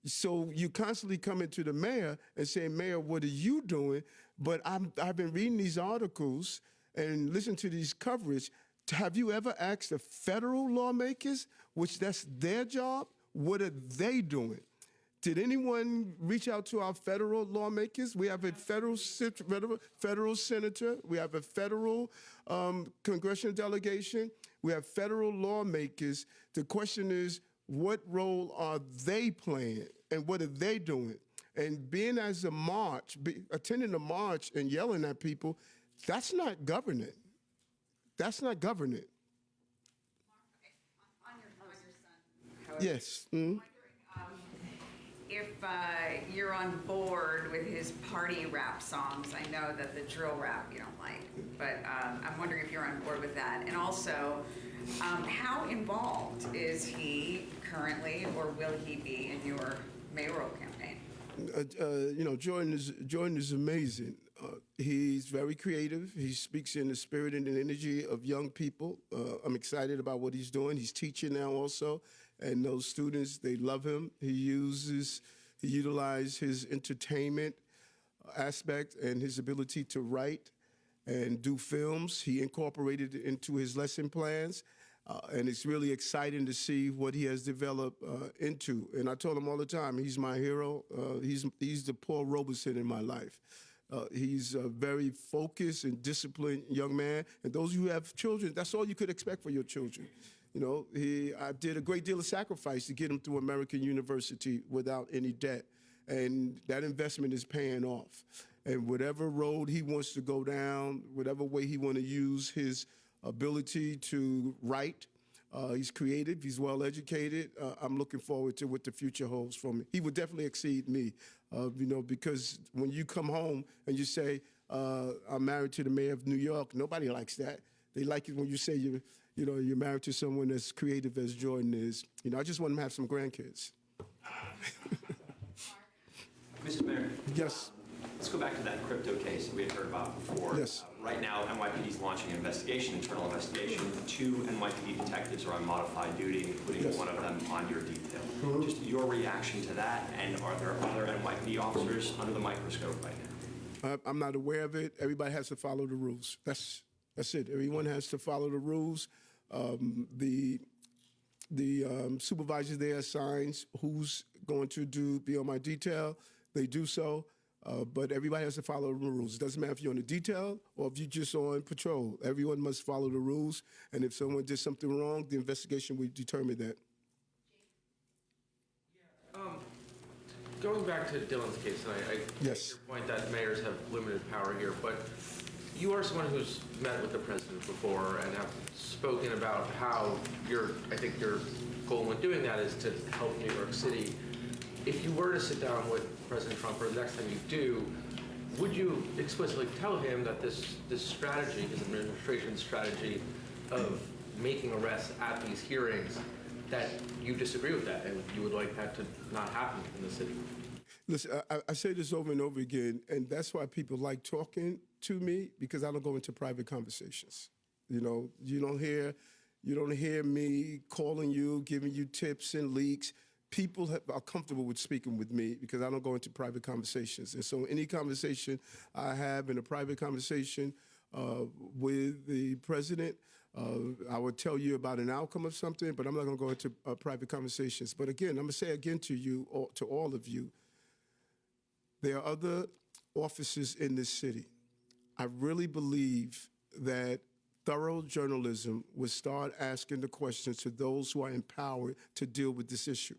Speaker 1: So you constantly come into the mayor and say, Mayor, what are you doing? But I've been reading these articles and listening to these coverage. Have you ever asked the federal lawmakers, which that's their job, what are they doing? Did anyone reach out to our federal lawmakers? We have a federal senator. We have a federal congressional delegation. We have federal lawmakers. The question is, what role are they playing and what are they doing? And being as a march, attending a march and yelling at people, that's not governing. That's not governing.
Speaker 13: On your son, however,
Speaker 1: Yes.
Speaker 13: I'm wondering if you're on board with his party rap songs. I know that the drill rap you don't like, but I'm wondering if you're on board with that. And also, how involved is he currently, or will he be, in your mayoral campaign?
Speaker 1: Jordan is amazing. He's very creative. He speaks in the spirit and the energy of young people. I'm excited about what he's doing. He's teaching now also, and those students, they love him. He utilizes his entertainment aspect and his ability to write and do films. He incorporated it into his lesson plans. And it's really exciting to see what he has developed into. And I told him all the time, he's my hero. He's the Paul Robeson in my life. He's a very focused and disciplined young man. And those who have children, that's all you could expect for your children. I did a great deal of sacrifice to get him through American University without any debt. And that investment is paying off. And whatever road he wants to go down, whatever way he wants to use his ability to write. He's creative. He's well-educated. I'm looking forward to what the future holds for me. He would definitely exceed me, because when you come home and you say, I'm married to the mayor of New York, nobody likes that. They like it when you say you're married to someone as creative as Jordan is. I just want him to have some grandkids.
Speaker 14: Mr. Mayor.
Speaker 1: Yes.
Speaker 14: let's go back to that crypto case that we had heard about before.
Speaker 1: Yes.
Speaker 14: Right now, NYPD is launching an investigation, internal investigation. 2 NYPD detectives are on modified duty, including
Speaker 1: Yes.
Speaker 14: one of them on your detail. Just your reaction to that, and are there other NYPD officers under the microscope right now?
Speaker 1: I'm not aware of it. Everybody has to follow the rules. That's it. Everyone has to follow the rules. The supervisor there assigns who's going to be on my detail. They do so, but everybody has to follow the rules. It doesn't matter if you're on the detail or if you're just on patrol. Everyone must follow the rules, and if someone did something wrong, the investigation will determine that.
Speaker 15: Going back to Dylan's case, and I
Speaker 1: Yes.
Speaker 15: take your point that mayors have limited power here, but you are someone who's met with the president before and have spoken about how I think your goal in doing that is to help New York City. If you were to sit down with President Trump, or the next time you do, would you explicitly tell him that this strategy, his administration's strategy of making arrests at these hearings, that you disagree with that and you would like that to not happen in the city?
Speaker 1: Listen, I say this over and over again, and that's why people like talking to me, because I don't go into private conversations. You know, you don't hear me calling you, giving you tips and leaks. People are comfortable with speaking with me because I don't go into private conversations. And so any conversation I have in a private conversation with the president, I would tell you about an outcome of something, but I'm not going to go into private conversations. But again, I'm going to say again to you, to all of you, there are other offices in this city. I really believe that thorough journalism would start asking the questions to those who are empowered to deal with this issue.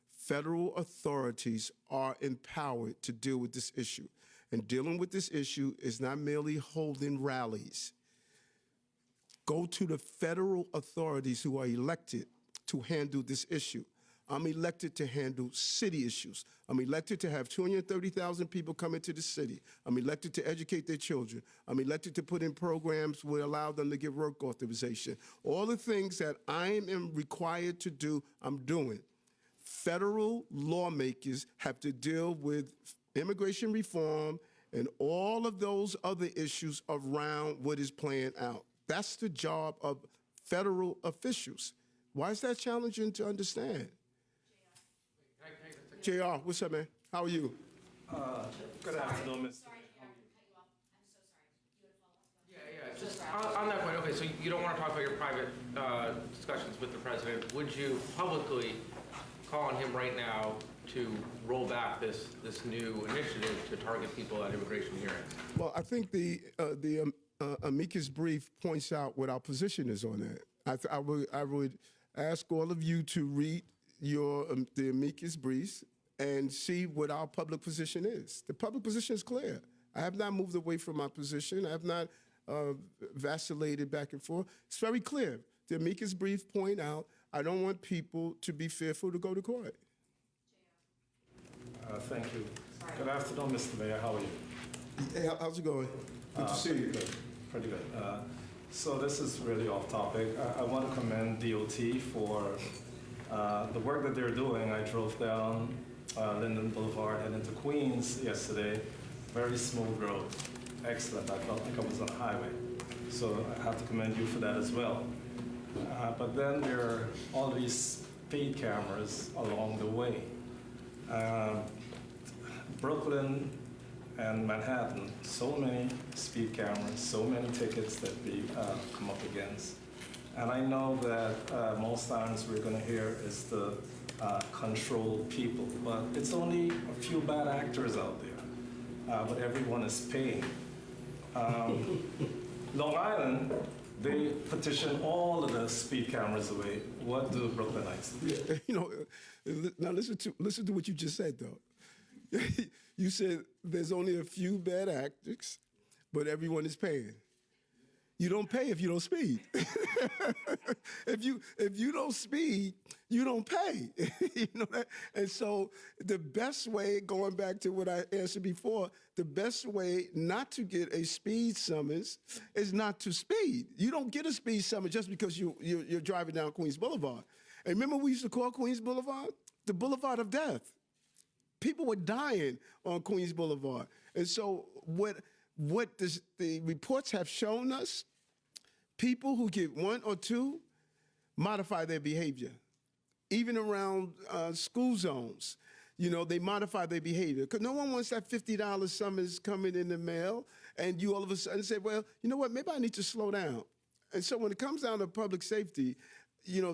Speaker 1: Federal authorities are empowered to deal with this issue. And dealing with this issue is not merely holding rallies. Go to the federal authorities who are elected to handle this issue. I'm elected to handle city issues. I'm elected to have 230,000 people come into the city. I'm elected to educate their children. I'm elected to put in programs that will allow them to get work authorization. All the things that I am required to do, I'm doing. Federal lawmakers have to deal with immigration reform and all of those other issues around what is playing out. That's the job of federal officials. Why is that challenging to understand? JR, what's up, man? How are you?
Speaker 15: Good afternoon, Mr. Just on that point, okay, so you don't want to talk about your private discussions with the president. Would you publicly call on him right now to roll back this new initiative to target people at immigration hearings?
Speaker 1: Well, I think the amicus brief points out what our position is on that. I would ask all of you to read the amicus briefs and see what our public position is. The public position is clear. I have not moved away from my position. I have not vacillated back and forth. It's very clear. The amicus brief point out I don't want people to be fearful to go to court.
Speaker 16: Thank you. Good afternoon, Mr. Mayor. How are you?
Speaker 1: Hey, how's it going? Good to see you.
Speaker 16: Good. Pretty good. So this is really off topic. I want to commend DOT for the work that they're doing. I drove down Linden Boulevard and into Queens yesterday. Very smooth road. Excellent. I felt like I was on a highway. So I have to commend you for that as well. But then there are all these speed cameras along the way. Brooklyn and Manhattan, so many speed cameras, so many tickets that we come up against. And I know that most times we're going to hear is the controlled people, but it's only a few bad actors out there, but everyone is paying. Long Island, they petition all of the speed cameras away. What do Brooklynites do?
Speaker 1: Yeah, you know, now listen to what you just said, though. You said there's only a few bad actors, but everyone is paying. You don't pay if you don't speed. if you don't speed, you don't pay. You know that? And so the best way, going back to what I answered before, the best way not to get a speed summons is not to speed. You don't get a speed summons just because you're driving down Queens Boulevard. And remember we used to call Queens Boulevard? The Boulevard of Death. people were dying on Queens Boulevard. And so what the reports have shown us, people who get one or two modify their behavior. Even around school zones, they modify their behavior. Because no one wants that $50 summons coming in the mail, and you all of a sudden say, well, you know what, maybe I need to slow down. And so when it comes down to public safety,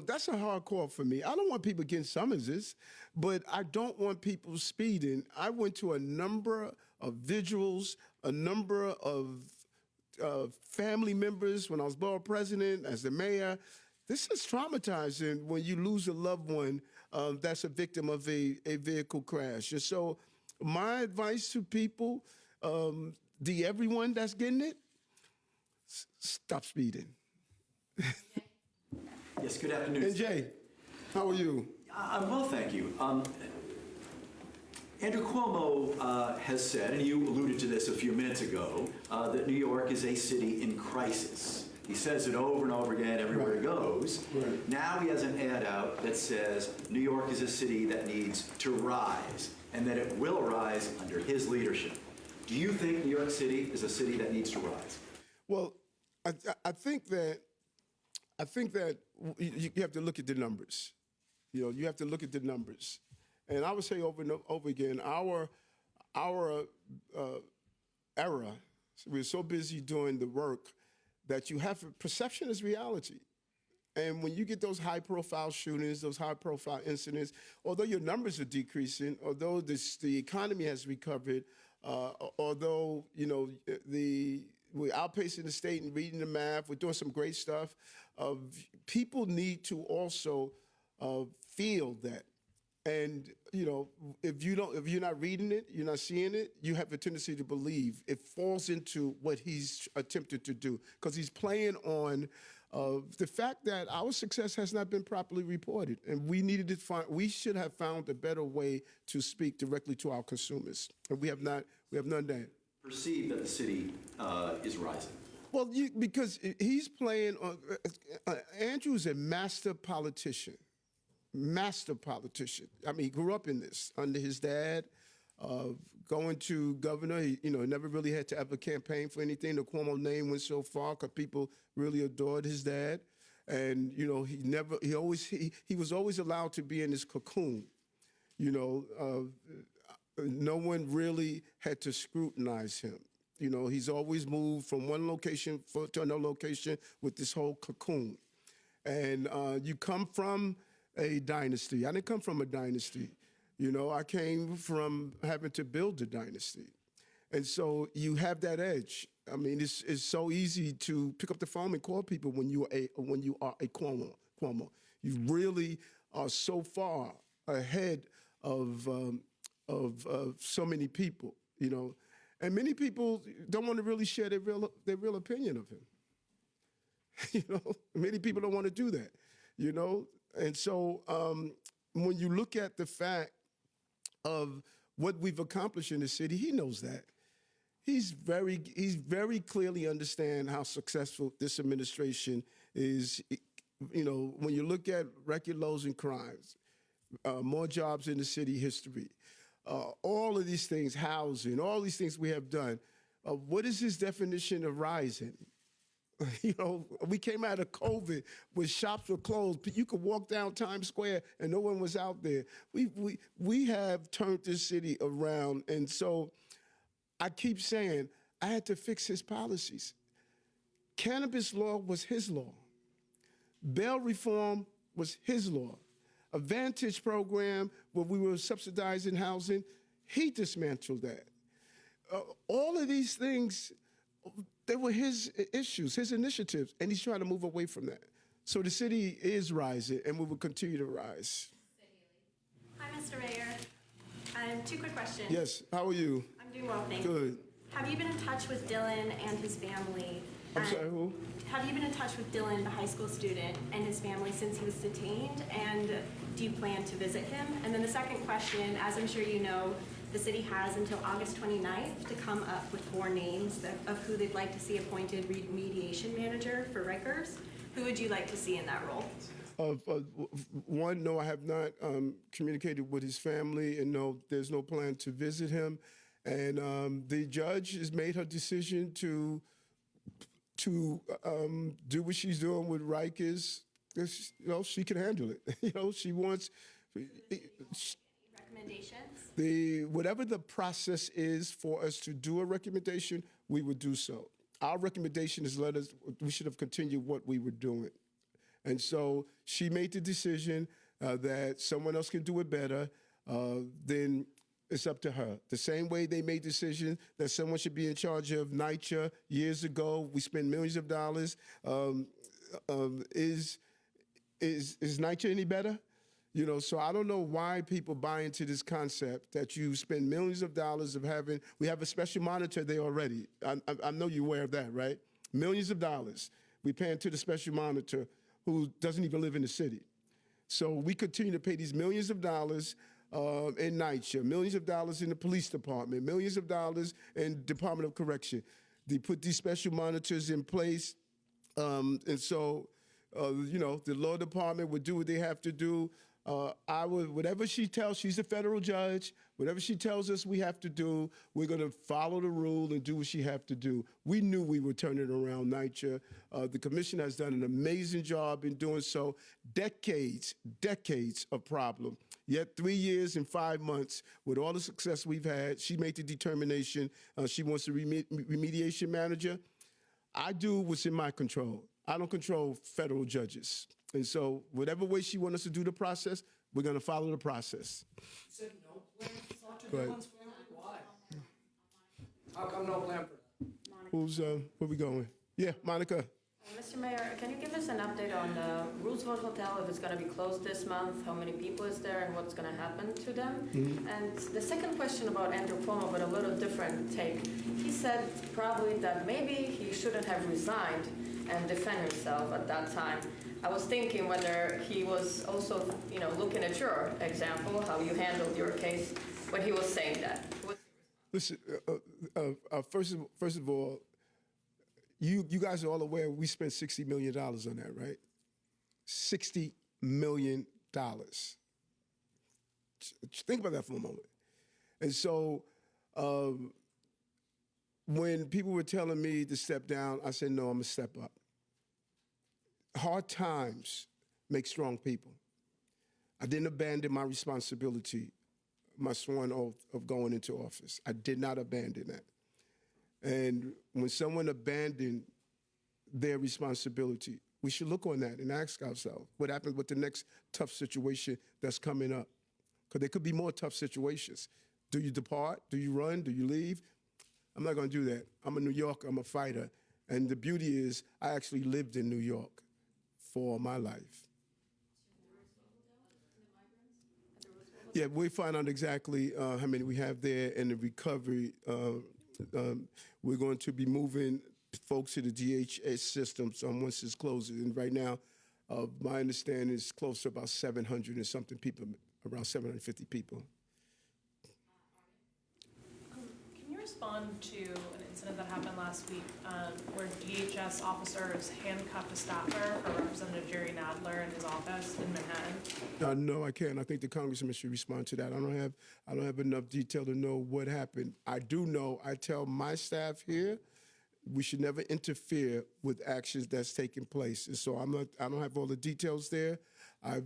Speaker 1: that's a hard call for me. I don't want people getting summonses, but I don't want people speeding. I went to a number of vigils, a number of family members when I was borough president, as the mayor. This is traumatizing when you lose a loved one that's a victim of a vehicle crash. And so my advice to people, everyone that's getting it, stop speeding.
Speaker 17: Yes, good afternoon.
Speaker 1: And Jay, how are you?
Speaker 17: I'm well, thank you. Andrew Cuomo has said, and you alluded to this a few minutes ago, that New York is a city in crisis. He says it over and over again everywhere he goes.
Speaker 1: Right.
Speaker 17: Now he has an ad out that says New York is a city that needs to rise, and that it will rise under his leadership. Do you think New York City is a city that needs to rise?
Speaker 1: Well, I think that you have to look at the numbers. You have to look at the numbers. And I would say over and over again, our era, we're so busy doing the work that you have perception is reality. And when you get those high-profile shootings, those high-profile incidents, although your numbers are decreasing, although the economy has recovered, although we're outpacing the state and reading the math, we're doing some great stuff. People need to also feel that. And if you're not reading it, you're not seeing it, you have a tendency to believe it falls into what he's attempted to do, because he's playing on the fact that our success has not been properly reported, and we should have found a better way to speak directly to our consumers, and we have not done that.
Speaker 17: Perceive that the city is rising.
Speaker 1: Well, because he's playing on. Andrew is a master politician. I mean, he grew up in this under his dad, going to governor. He, never really had to ever campaign for anything. The Cuomo name went so far because people really adored his dad, and he was always allowed to be in his cocoon. No one really had to scrutinize him. He's always moved from one location to another location with this whole cocoon, and you come from a dynasty. I didn't come from a dynasty. I came from having to build a dynasty. And so you have that edge. I mean, it's so easy to pick up the phone and call people when you are a Cuomo. You really are so far ahead of so many people, And many people don't want to really share their real opinion of him. Many people don't want to do that, And so when you look at the fact of what we've accomplished in the city, he knows that. He's very clearly understand how successful this administration is. When you look at record lows in crimes, more jobs in the city history, all of these things, housing, all these things we have done. What is his definition of rising? We came out of COVID when shops were closed. You could walk down Times Square and no one was out there. We have turned this city around. And so I keep saying I had to fix his policies. Cannabis law was his law. Bail reform was his law. A Vantage program where we were subsidizing housing, he dismantled that. All of these things, they were his issues, his initiatives, and he's trying to move away from that. So the city is rising, and we will continue to rise.
Speaker 18: Hi, Mr. Mayor. Two quick questions.
Speaker 1: Yes, how are you?
Speaker 18: I'm doing well, thank you.
Speaker 1: Good.
Speaker 18: Have you been in touch with Dylan and his family?
Speaker 1: I'm sorry, who?
Speaker 18: Have you been in touch with Dylan, the high school student, and his family since he was detained? And do you plan to visit him? And then the second question, as I'm sure you know, the city has until August 29th to come up with 4 names of who they'd like to see appointed remediation manager for Rikers. Who would you like to see in that role?
Speaker 1: One, no, I have not communicated with his family, and no, there's no plan to visit him. And the judge has made her decision to do what she's doing with Rikers. She can handle it. She wants
Speaker 18: Recommendations?
Speaker 1: whatever the process is for us to do a recommendation, we would do so. Our recommendation is we should have continued what we were doing. And so she made the decision that someone else can do it better, then it's up to her. The same way they made the decision that someone should be in charge of NYCHA years ago. We spend millions of dollars. Is NYCHA any better? So I don't know why people buy into this concept that you spend millions of dollars we have a special monitor there already. I know you're aware of that, right? Millions of dollars we pay into the special monitor who doesn't even live in the city. So we continue to pay these millions of dollars in NYCHA, millions of dollars in the police department, millions of dollars in Department of Correction. They put these special monitors in place. And so, the law department would do what they have to do. Whatever she tells, she's a federal judge. Whatever she tells us we have to do, we're going to follow the rule and do what she have to do. We knew we were turning around NYCHA. The commission has done an amazing job in doing so. Decades of problem. Yet 3 years and 5 months, with all the success we've had, she made the determination she wants a remediation manager. I do what's in my control. I don't control federal judges. And so whatever way she wants us to do the process, we're going to follow the process.
Speaker 9: You said no plan for Dr. Dillon's family? Why? How come no plan for that?
Speaker 1: Where we going? Yeah, Monica.
Speaker 7: Mr. Mayor, can you give us an update on the Roosevelt Hotel, if it's going to be closed this month, how many people is there, and what's going to happen to them? And the second question about Andrew Cuomo, but a little different take. He said probably that maybe he shouldn't have resigned and defend himself at that time. I was thinking whether he was also, looking at your example, how you handled your case when he was saying that.
Speaker 1: Listen, first of all, you guys are all aware we spent $60 million on that, right? $60 million. Think about that for a moment. And so when people were telling me to step down, I said, no, I'm going to step up. Hard times make strong people. I didn't abandon my responsibility, my sworn oath of going into office. I did not abandon that. And when someone abandoned their responsibility, we should look on that and ask ourselves, what happens with the next tough situation that's coming up? Because there could be more tough situations. Do you depart? Do you run? Do you leave? I'm not going to do that. I'm a New Yorker. I'm a fighter. And the beauty is I actually lived in New York for my life. Yeah, we find out exactly how many we have there in the recovery. We're going to be moving folks to the DHS system once it's closed. And right now, my understanding is close to about 700 and something people, around 750 people.
Speaker 19: Can you respond to an incident that happened last week where DHS officers handcuffed a staffer for Representative Jerry Nadler in his office in Manhattan?
Speaker 1: No, I can't. I think the congressman should respond to that. I don't have enough detail to know what happened. I do know. I tell my staff here, we should never interfere with actions that's taking place. And so I don't have all the details there. I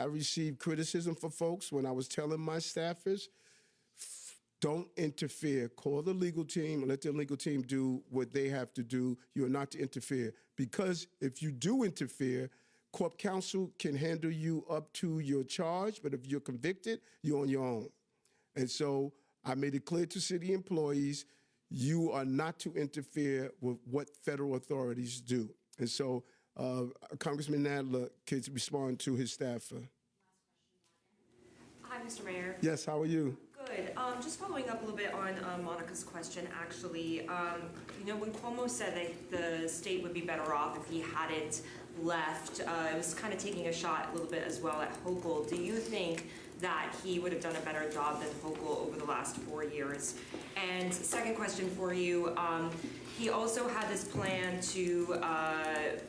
Speaker 1: received criticism from folks when I was telling my staffers, don't interfere. Call the legal team and let the legal team do what they have to do. You are not to interfere. Because if you do interfere, corp counsel can handle you up to your charge, but if you're convicted, you're on your own. And so I made it clear to city employees, you are not to interfere with what federal authorities do. And so Congressman Nadler can respond to his staffer.
Speaker 20: Hi, Mr. Mayor.
Speaker 1: Yes, how are you?
Speaker 20: Good. Just following up a little bit on Monica's question, actually. When Cuomo said that the state would be better off if he hadn't left. It was kind of taking a shot a little bit as well at Hochul. Do you think that he would have done a better job than Hochul over the last 4 years? And second question for you, he also had this plan to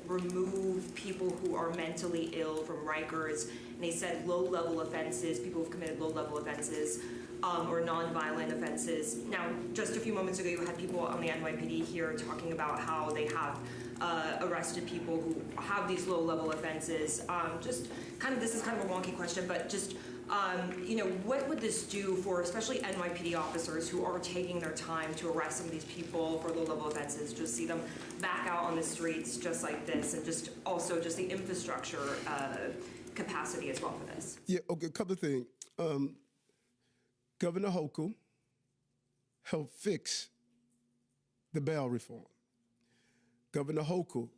Speaker 20: remove people who are mentally ill from Rikers, and he said low-level offenses, people who've committed low-level offenses, or non-violent offenses. Now, just a few moments ago, you had people on the NYPD here talking about how they have arrested people who have these low-level offenses. Just kind of, this is kind of a wonky question, but just, you know, what would this do for especially NYPD officers who are taking their time to arrest some of these people for low-level offenses, just see them back out on the streets just like this, and just also just the infrastructure capacity as well for this?
Speaker 1: Yeah, okay, a couple of things. Governor Hochul helped fix the bail reform. Governor Hochul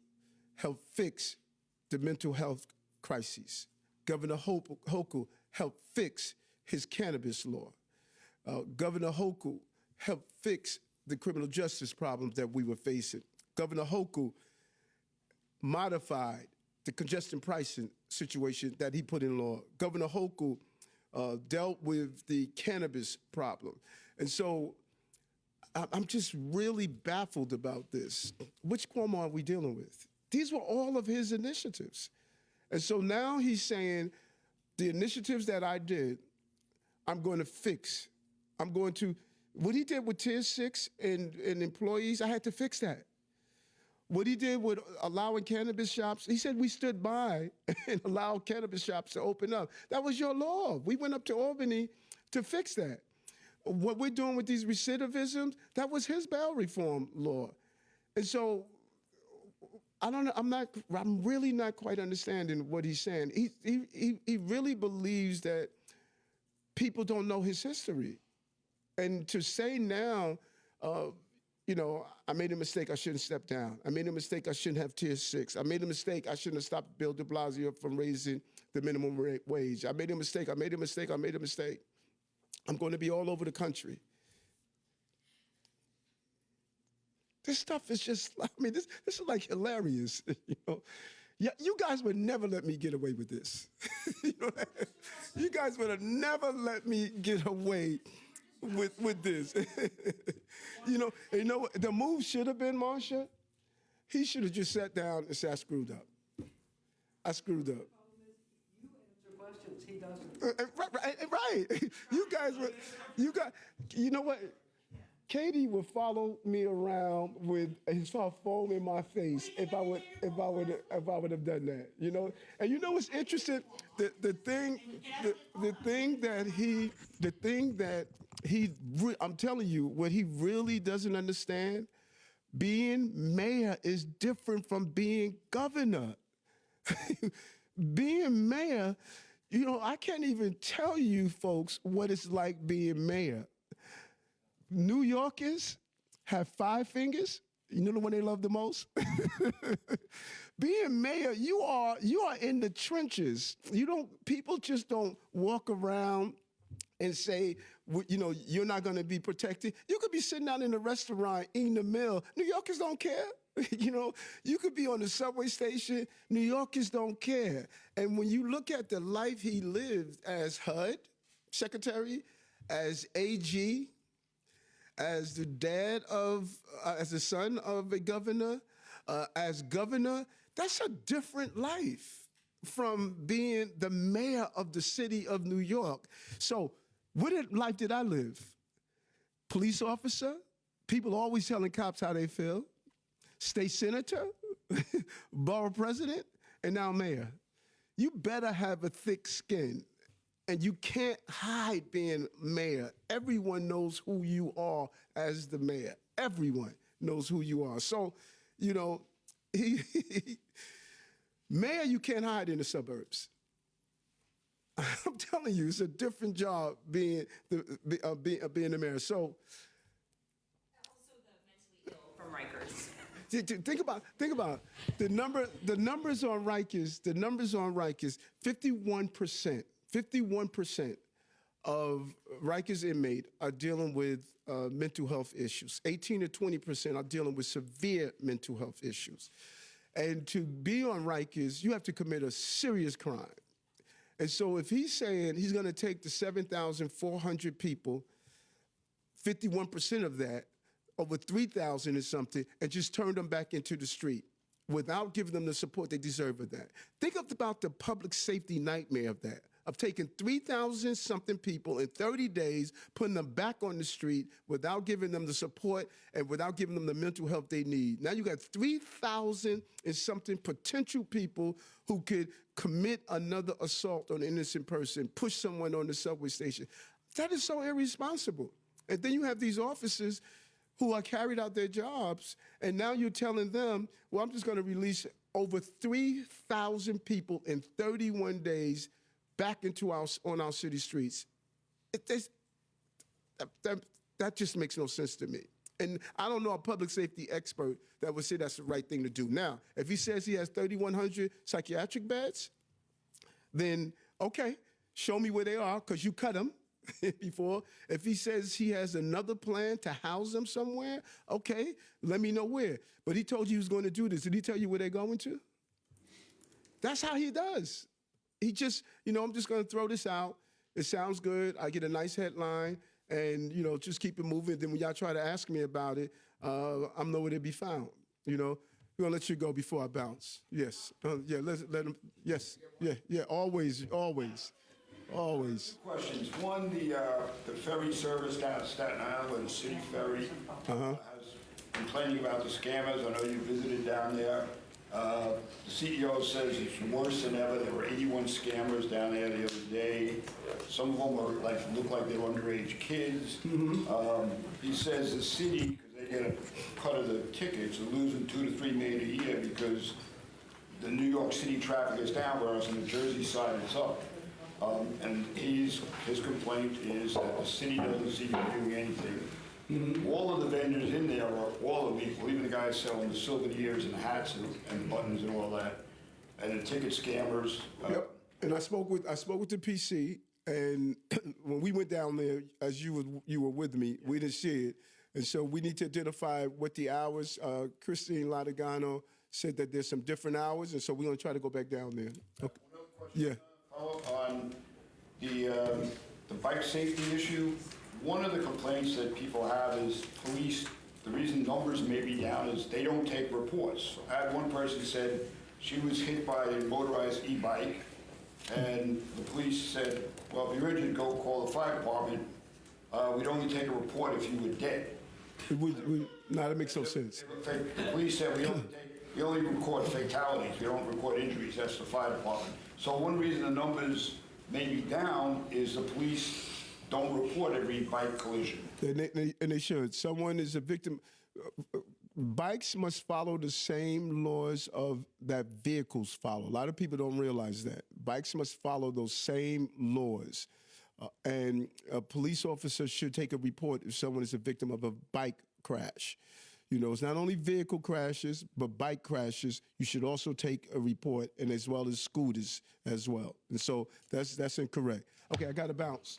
Speaker 1: helped fix the mental health crises. Governor Hochul helped fix his cannabis law. Governor Hochul helped fix the criminal justice problems that we were facing. Governor Hochul modified the congestion pricing situation that he put in law. Governor Hochul dealt with the cannabis problem. And so I'm just really baffled about this. Which Cuomo are we dealing with? These were all of his initiatives. And so now he's saying, the initiatives that I did, I'm going to fix. I'm going to, what he did with Tier 6 and employees, I had to fix that. What he did with allowing cannabis shops, he said we stood by and allowed cannabis shops to open up. That was your law. We went up to Albany to fix that. What we're doing with these recidivisms, that was his bail reform law. And so I don't know, I'm really not quite understanding what he's saying. He really believes that people don't know his history. And to say now, you know, I made a mistake, I shouldn't step down. I made a mistake, I shouldn't have Tier 6. I made a mistake, I shouldn't have stopped Bill de Blasio from raising the minimum wage. I made a mistake, I made a mistake, I made a mistake. I'm going to be all over the country. This stuff is just, I mean, this is like hilarious, you know. Yeah, you guys would never let me get away with this. You know, you guys would have never let me get away with this. You know, the move should have been, Marsha, he should have just sat down and said, I screwed up. I screwed up.
Speaker 9: You answer questions, he doesn't.
Speaker 1: Right. You know what? Katie would follow me around with his phone in my face if I would have done that. You know, and you know what's interesting? The thing that he I'm telling you, what he really doesn't understand, being mayor is different from being governor. Being mayor, you know, I can't even tell you folks what it's like being mayor. New Yorkers have 5 fingers. You know the one they love the most? Being mayor, you are in the trenches. People just don't walk around and say, you know, you're not going to be protected. You could be sitting down in a restaurant eating a meal. New Yorkers don't care. You know, you could be on the subway station. New Yorkers don't care. And when you look at the life he lived as HUD secretary, as AG, as the as the son of a governor, as governor, that's a different life from being the mayor of the city of New York. So what life did I live? Police officer, people always telling cops how they feel, state senator, borough president, and now mayor. You better have a thick skin. And you can't hide being mayor. Everyone knows who you are as the mayor. Everyone knows who you are. So, you know, mayor, you can't hide in the suburbs. I'm telling you, it's a different job being the mayor. So,
Speaker 20: Also the mentally ill from Rikers.
Speaker 1: Think about the numbers on Rikers. 51% of Rikers inmates are dealing with mental health issues. 18 to 20% are dealing with severe mental health issues. And to be on Rikers, you have to commit a serious crime. And so if he's saying he's going to take the 7,400 people, 51% of that, over 3,000 or something, and just turn them back into the street without giving them the support they deserve of that. Think about the public safety nightmare of that, of taking 3,000 something people in 30 days, putting them back on the street without giving them the support and without giving them the mental health they need. Now you got 3,000 and something potential people who could commit another assault on an innocent person, push someone on the subway station. That is so irresponsible. And then you have these officers who are carried out their jobs, and now you're telling them, well, I'm just going to release over 3,000 people in 31 days back into on our city streets. That just makes no sense to me. And I don't know a public safety expert that would say that's the right thing to do. Now, if he says he has 3,100 psychiatric beds, then okay, show me where they are, because you cut them before. If he says he has another plan to house them somewhere, okay, let me know where. But he told you he was going to do this. Did he tell you where they're going to? That's how he does. He just, I'm just going to throw this out. It sounds good. I get a nice headline and, just keep it moving. Then when y'all try to ask me about it, I'm nowhere to be found. We're going to let you go before I bounce. Yes. Yeah, let him. Yes. Yeah, always. Always.
Speaker 21: Questions. One, the ferry service down at Staten Island, City Ferry, has complaining about the scammers. I know you visited down there. The CEO says it's worse than ever. There were 81 scammers down there the other day. Some of them look like they were underage kids. He says the city, because they get a cut of the tickets, are losing $2 to $3 million a year because the New York City traffic is down, whereas on the Jersey side it's up. And his complaint is that the city doesn't seem to be doing anything. All of the vendors in there are all illegal, even the guys selling the souvenirs and hats and buttons and all that, and the ticket scammers.
Speaker 1: Yep. And I spoke with the PC, and when we went down there, as you were with me, we didn't see it, and so we need to identify what the hours. Christine Latagano said that there's some different hours, and so we're going to try to go back down there. Okay. Yeah.
Speaker 21: Follow on the bike safety issue. One of the complaints that people have is police, the reason numbers may be down is they don't take reports. I had one person said she was hit by a motorized e-bike, and the police said, well, if you're injured, go call the fire department. We'd only take a report if you were dead.
Speaker 1: That makes no sense.
Speaker 21: The police said we only record fatalities. We don't record injuries. That's the fire department. So one reason the numbers may be down is the police don't report every bike collision.
Speaker 1: And they should. Someone is a victim. Bikes must follow the same laws that vehicles follow. A lot of people don't realize that. Bikes must follow those same laws. And a police officer should take a report if someone is a victim of a bike crash. It's not only vehicle crashes, but bike crashes. You should also take a report, and as well as scooters as well. And so that's incorrect. Okay, I got to bounce.